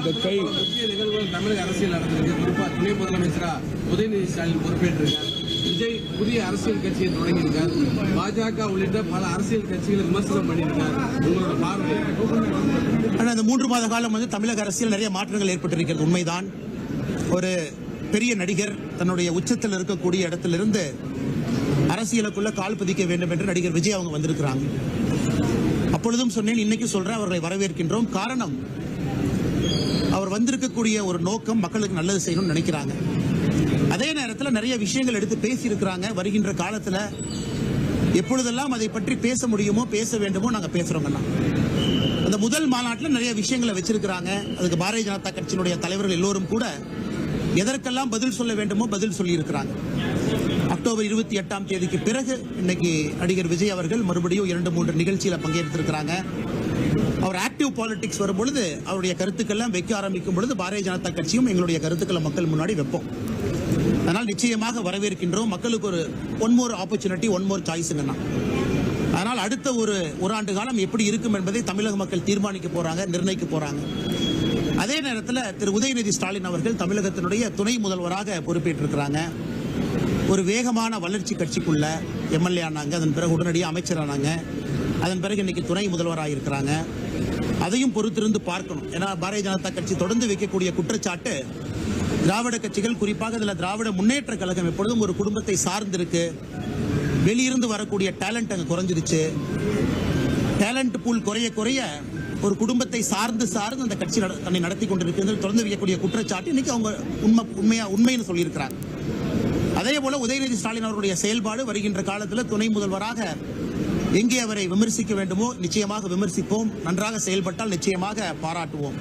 முக்கிய நிகழ்வுகள் தமிழக அரசியல் நடந்திருக்கு. குறிப்பா துணை முதலமைச்சரா உதயநிதி ஸ்டாலின் பொறுப்பேற்றிருக்கார். விஜய் புதிய அரசியல் கட்சியை தொடங்கியிருக்கார். பாஜக உள்ளிட்ட பல அரசியல் கட்சிகளை விமர்சனம் பண்ணியிருக்கார். உங்களோட பார்வை? அந்த 3 மாத காலம் தமிழக அரசியல் நிறைய மாற்றங்கள் ஏற்பட்டிருக்கிறது. உண்மைதான். ஒரு பெரிய நடிகர் தன்னுடைய உச்சத்தில் இருக்கக்கூடிய இடத்திலிருந்து அரசியலுக்குள்ள கால் பதிக்க வேண்டும் என்று நடிகர் விஜய் அவங்க வந்திருக்கிறாங்க. அப்பொழுதும் சொன்னேன், இன்னைக்கு சொல்றேன், அவர்களை வரவேற்கின்றோம். காரணம், அவர் வந்திருக்கக்கூடிய ஒரு நோக்கம் மக்களுக்கு நல்லது செய்யணும்னு நினைக்கிறாங்க. அதே நேரத்தில் நிறைய விஷயங்கள் எடுத்து பேசியிருக்கிறாங்க. வருகின்ற காலத்தில் எப்பொழுதெல்லாம் அதை பற்றி பேச முடியுமோ பேச வேண்டுமோ நாங்கள் பேசுறோங்கண்ணா. அந்த முதல் மாநாட்டில் நிறைய விஷயங்களை வச்சிருக்கிறாங்க. அதுக்கு பாரதிய ஜனதா கட்சியினுடைய தலைவர்கள் எல்லோரும் கூட எதற்கெல்லாம் பதில் சொல்ல வேண்டுமோ பதில் சொல்லி இருக்கிறாங்க. அக்டோபர் 28ஆம் தேதிக்கு பிறகு இன்னைக்கு நடிகர் விஜய் அவர்கள் மறுபடியும் 2-3 நிகழ்ச்சியில் பங்கேற்றிருக்கிறாங்க. அவர் ஆக்டிவ் பாலிடிக்ஸ் வரும்பொழுது அவருடைய கருத்துக்கள்லாம் வைக்க ஆரம்பிக்கும் பொழுது பாரதிய ஜனதா கட்சியும் எங்களுடைய கருத்துக்களை மக்கள் முன்னாடி வைப்போம். அதனால் நிச்சயமாக வரவேற்கின்றோம். மக்களுக்கு ஒரு one more opportunity, one more சாய்ஸுங்கண்ணா. அதனால் அடுத்த ஒரு ஆண்டு காலம் எப்படி இருக்கும் என்பதை தமிழக மக்கள் தீர்மானிக்க போறாங்க, நிர்ணயிக்க போறாங்க. அதே நேரத்தில் திரு உதயநிதி ஸ்டாலின் அவர்கள் தமிழகத்தினுடைய துணை முதல்வராக பொறுப்பேற்றிருக்கிறாங்க. ஒரு வேகமான வளர்ச்சி கட்சிக்குள்ள எம்எல்ஏ ஆனாங்க. அதன் பிறகு உடனடியாக அமைச்சரானாங்க. அதன் பிறகு இன்னைக்கு துணை முதல்வராக இருக்கிறாங்க. அதையும் பொறுத்திருந்து பார்க்கணும். ஏன்னா பாரதிய ஜனதா கட்சி தொடர்ந்து வைக்கக்கூடிய குற்றச்சாட்டு, திராவிட கட்சிகள், குறிப்பாக இதில் திராவிட முன்னேற்ற கழகம் எப்பொழுதும் ஒரு குடும்பத்தை சார்ந்திருக்கு. வெளியிருந்து வரக்கூடிய டேலண்ட் அங்கே குறைஞ்சிருச்சு. டேலண்ட் பூல் குறைய குறைய ஒரு குடும்பத்தை சார்ந்து அந்த கட்சி தன்னை நடத்தி கொண்டிருக்கிறது தொடர்ந்து வைக்கக்கூடிய குற்றச்சாட்டு இன்னைக்கு அவங்க உண்மைன்னு சொல்லியிருக்கிறாங்க. அதே போல உதயநிதி ஸ்டாலின் அவர்களுடைய செயல்பாடு வருகின்ற காலத்தில் துணை முதல்வராக எங்கே அவரை விமர்சிக்க வேண்டுமோ நிச்சயமாக விமர்சிப்போம். நன்றாக செயல்பட்டால் நிச்சயமாக பாராட்டுவோம்.